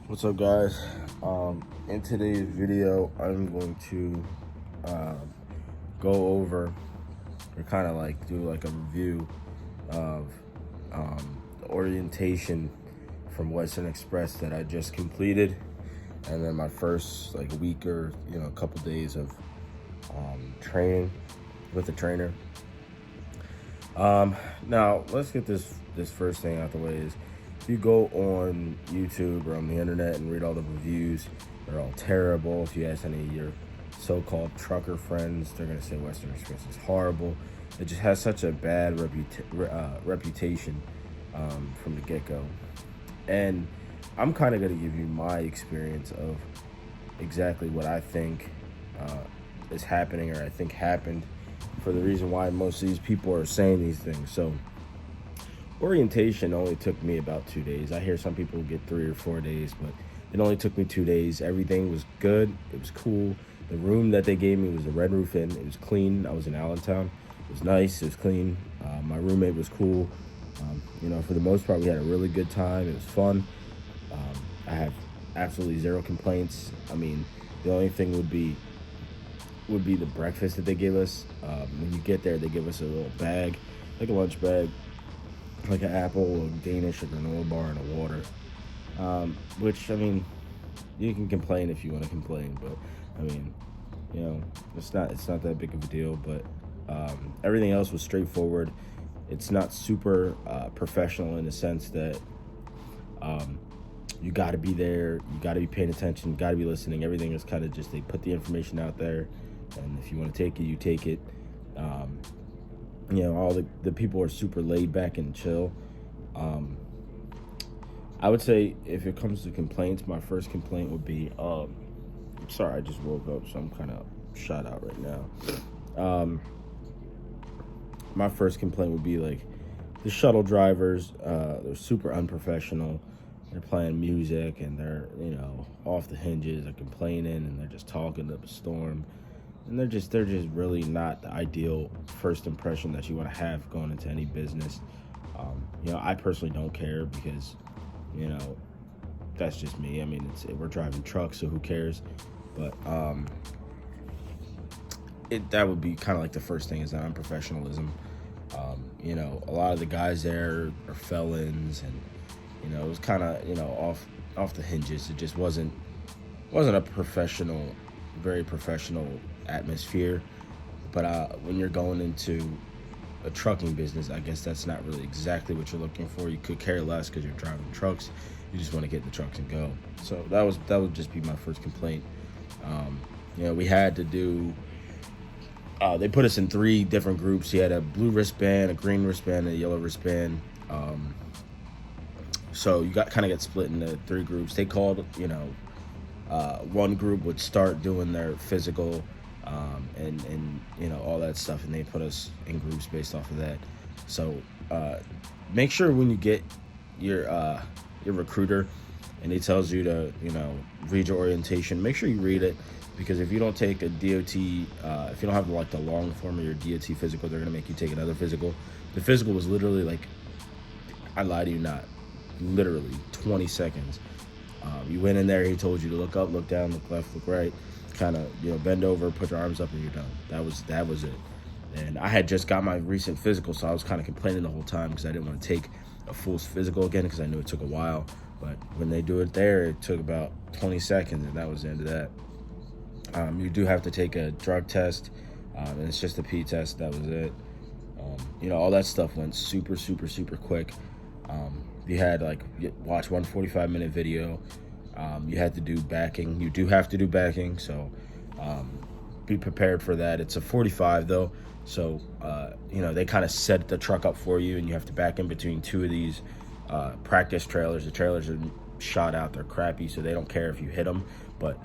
What's up, guys? In today's video, I'm going to go over or kind of like do like a review of the orientation from Western Express that I just completed, and then my first like week or a couple days of training with the trainer. Now let's get this first thing out the way. Is if you go on YouTube or on the internet and read all the reviews, they're all terrible. If you ask any of your so-called trucker friends, they're gonna say Western Express is horrible. It just has such a bad reputation from the get-go. And I'm kind of gonna give you my experience of exactly what I think is happening, or I think happened, for the reason why most of these people are saying these things. So orientation only took me about 2 days. I hear some people get 3 or 4 days, but it only took me 2 days. Everything was good. It was cool. The room that they gave me was a Red Roof Inn. It was clean. I was in Allentown. It was nice. It was clean. My roommate was cool. For the most part, we had a really good time. It was fun. I have absolutely zero complaints. I mean, the only thing would be the breakfast that they give us. When you get there, they give us a little bag, like a lunch bag, like an apple, a Danish, a granola bar, and a water. Which, I mean, you can complain if you want to complain, but I mean, it's not that big of a deal. But everything else was straightforward. It's not super professional in the sense that you got to be there, you got to be paying attention, you got to be listening. Everything is kind of just, they put the information out there, and if you want to take it, you take it. All the people are super laid back and chill. I would say if it comes to complaints, my first complaint would be, sorry, I just woke up, so I'm kind of shot out right now. My first complaint would be like the shuttle drivers. They're super unprofessional. They're playing music and they're off the hinges. They're complaining and they're just talking up a storm. And they're just really not the ideal first impression that you want to have going into any business. I personally don't care because, that's just me. I mean, we're driving trucks, so who cares? But that would be kind of like the first thing, is that unprofessionalism. A lot of the guys there are felons, and it was kind of off the hinges. It just wasn't a very professional atmosphere. But when you're going into a trucking business, I guess that's not really exactly what you're looking for. You could care less because you're driving trucks. You just want to get in the trucks and go. So that would just be my first complaint. We had to do. They put us in 3 different groups. You had a blue wristband, a green wristband, and a yellow wristband. So you kind of get split into 3 groups. They called, one group would start doing their physical, and all that stuff, and they put us in groups based off of that. So make sure when you get your recruiter and he tells you to read your orientation, make sure you read it, because if you don't take a DOT, if you don't have like the long form of your DOT physical, they're gonna make you take another physical. The physical was literally like, I lie to you not, literally 20 seconds. You went in there, he told you to look up, look down, look left, look right, kind of bend over, put your arms up, and you're done. That was it. And I had just got my recent physical, so I was kind of complaining the whole time because I didn't want to take a full physical again, because I knew it took a while. But when they do it there, it took about 20 seconds, and that was the end of that. You do have to take a drug test, and it's just a P test. That was it. All that stuff went super, super, super quick. You had watch one 45-minute video. You had to do backing. You do have to do backing, so be prepared for that. It's a 45 though, so they kind of set the truck up for you, and you have to back in between 2 of these practice trailers. The trailers are shot out. They're crappy, so they don't care if you hit them, but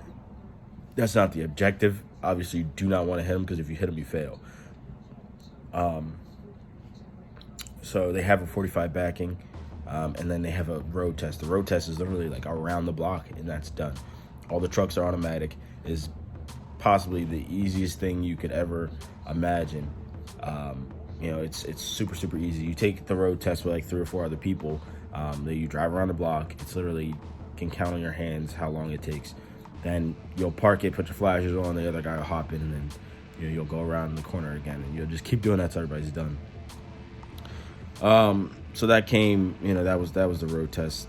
that's not the objective. Obviously, you do not want to hit them, because if you hit them, you fail. So they have a 45 backing, and then they have a road test. The road test is literally like around the block, and that's done. All the trucks are automatic. Is possibly the easiest thing you could ever imagine. It's super, super easy. You take the road test with like 3 or 4 other people. That you drive around the block. It's literally can count on your hands how long it takes. Then you'll park it, put your flashers on, the other guy will hop in, and then you'll go around the corner again, and you'll just keep doing that till everybody's done. So that came, that was the road test.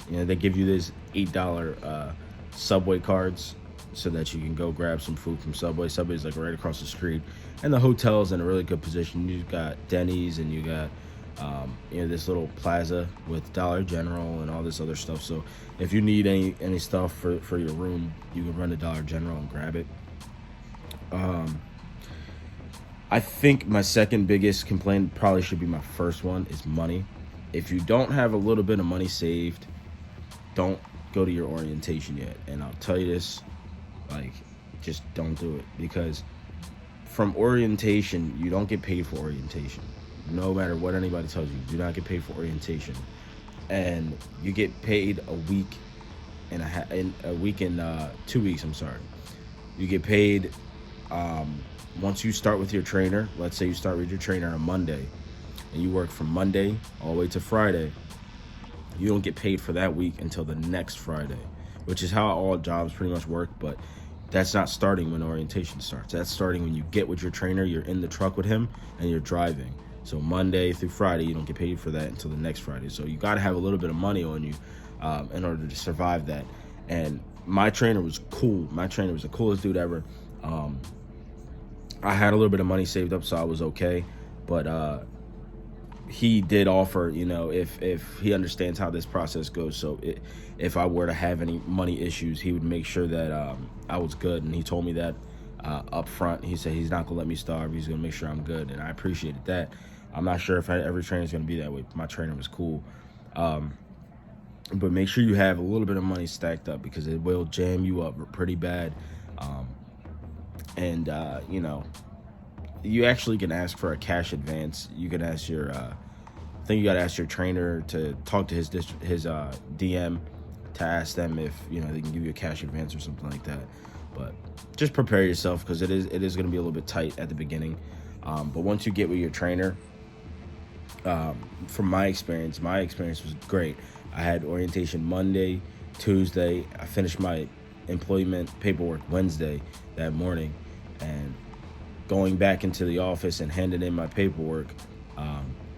They give you this $8 Subway cards so that you can go grab some food from Subway. Subway's like right across the street, and the hotel's in a really good position. You got Denny's, and you got this little plaza with Dollar General and all this other stuff. So if you need any stuff for your room, you can run to Dollar General and grab it. I think my second biggest complaint probably should be my first one, is money. If you don't have a little bit of money saved, don't go to your orientation yet. And I'll tell you this, just don't do it, because from orientation, you don't get paid for orientation. No matter what anybody tells you, you do not get paid for orientation. And you get paid a week and 2 weeks, I'm sorry. You get paid once you start with your trainer. Let's say you start with your trainer on a Monday, and you work from Monday all the way to Friday. You don't get paid for that week until the next Friday, which is how all jobs pretty much work. But that's not starting when orientation starts. That's starting when you get with your trainer, you're in the truck with him, and you're driving. So Monday through Friday, you don't get paid for that until the next Friday. So you got to have a little bit of money on you in order to survive that. And my trainer was cool. My trainer was the coolest dude ever. I had a little bit of money saved up, so I was okay. But he did offer, if he understands how this process goes. So if I were to have any money issues, he would make sure that I was good. And he told me that up front. He said he's not going to let me starve. He's going to make sure I'm good. And I appreciated that. I'm not sure if every trainer is going to be that way. My trainer was cool. But make sure you have a little bit of money stacked up, because it will jam you up pretty bad. You actually can ask for a cash advance. You can ask I think you got to ask your trainer to talk to his DM to ask them if, they can give you a cash advance or something like that. But just prepare yourself, because it is going to be a little bit tight at the beginning. But once you get with your trainer, from my experience was great. I had orientation Monday, Tuesday. I finished my employment paperwork Wednesday that morning, and going back into the office and handing in my paperwork,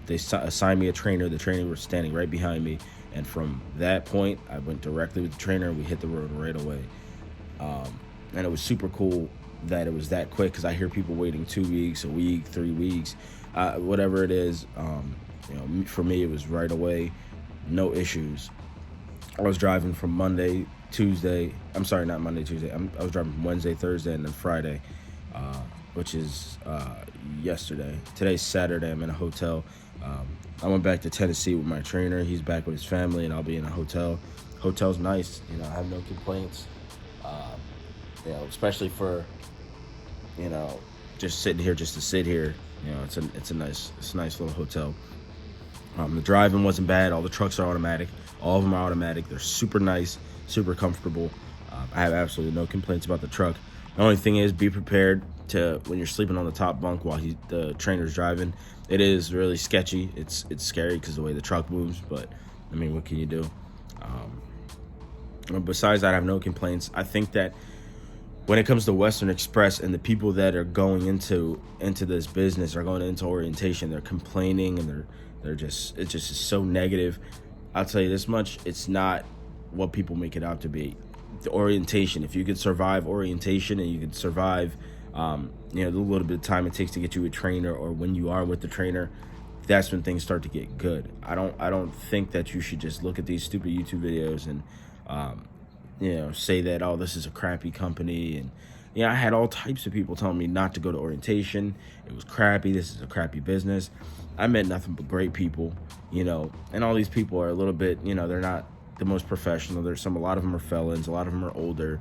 they assigned me a trainer. The trainer was standing right behind me, and from that point, I went directly with the trainer, and we hit the road right away. And it was super cool that it was that quick, because I hear people waiting 2 weeks, a week, 3 weeks, whatever it is. For me, it was right away, no issues. I was driving from Monday, Tuesday. I'm sorry, not Monday, Tuesday. I was driving from Wednesday, Thursday, and then Friday, which is yesterday. Today's Saturday. I'm in a hotel. I went back to Tennessee with my trainer. He's back with his family, and I'll be in a hotel. Hotel's nice. I have no complaints. Especially for, just sitting here just to sit here. It's a nice little hotel. The driving wasn't bad. All the trucks are automatic. All of them are automatic. They're super nice, super comfortable. I have absolutely no complaints about the truck. The only thing is, be prepared to, when you're sleeping on the top bunk while the trainer's driving, it is really sketchy. It's scary because the way the truck moves, but what can you do? Besides that, I have no complaints. I think that when it comes to Western Express and the people that are going into this business, are going into orientation, they're complaining, and it's just so negative. I'll tell you this much: it's not what people make it out to be. The orientation, if you could survive orientation, and you could survive, the little bit of time it takes to get you a trainer, or when you are with the trainer, that's when things start to get good. I don't think that you should just look at these stupid YouTube videos and say that, oh, this is a crappy company. And I had all types of people telling me not to go to orientation. It was crappy. This is a crappy business. I met nothing but great people, and all these people are a little bit, they're not the most professional. A lot of them are felons. A lot of them are older,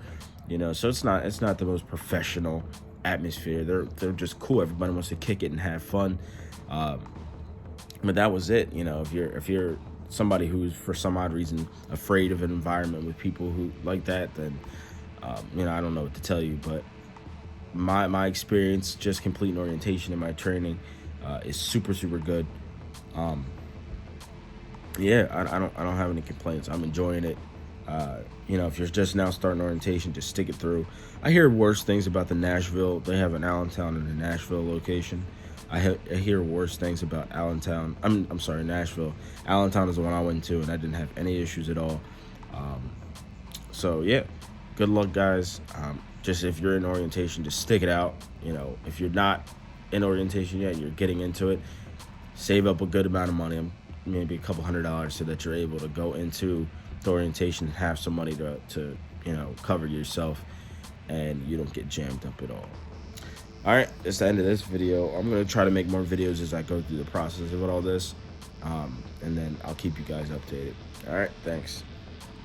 so it's not the most professional atmosphere. They're just cool. Everybody wants to kick it and have fun. But that was it. If you're somebody who's for some odd reason afraid of an environment with people who like that, then I don't know what to tell you. But my experience just completing orientation and my training is super, super good. I don't have any complaints. I'm enjoying it. You know, if you're just now starting orientation, just stick it through. I hear worse things about the Nashville. They have an Allentown and a Nashville location. I hear worse things about Allentown. I'm sorry, Nashville. Allentown is the one I went to, and I didn't have any issues at all. So yeah, good luck, guys. Just if you're in orientation, just stick it out. You know, if you're not in orientation yet, you're getting into it. Save up a good amount of money, maybe a couple $100, so that you're able to go into the orientation and have some money to you know, cover yourself, and you don't get jammed up at all. All right, that's the end of this video. I'm gonna try to make more videos as I go through the process of all this, and then I'll keep you guys updated. All right, thanks.